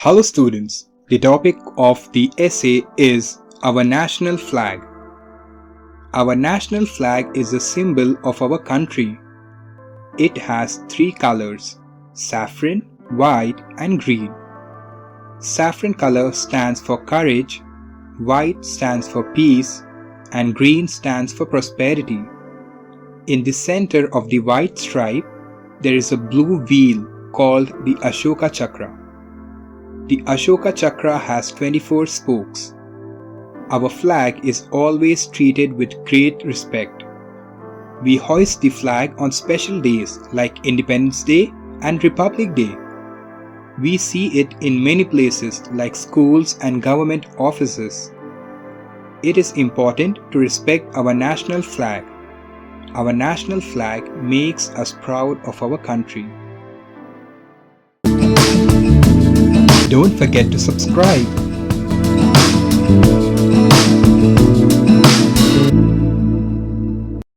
Hello students, the topic of the essay is our national flag. Our national flag is a symbol of our country. It has three colors: saffron, white and green. Saffron color stands for courage, white stands for peace and green stands for prosperity. In the center of the white stripe, there is a blue wheel called the Ashoka Chakra. The Ashoka Chakra has 24 spokes. Our flag is always treated with great respect. We hoist the flag on special days like Independence Day and Republic Day. We see it in many places like schools and government offices. It is important to respect our national flag. Our national flag makes us proud of our country. Don't forget to subscribe.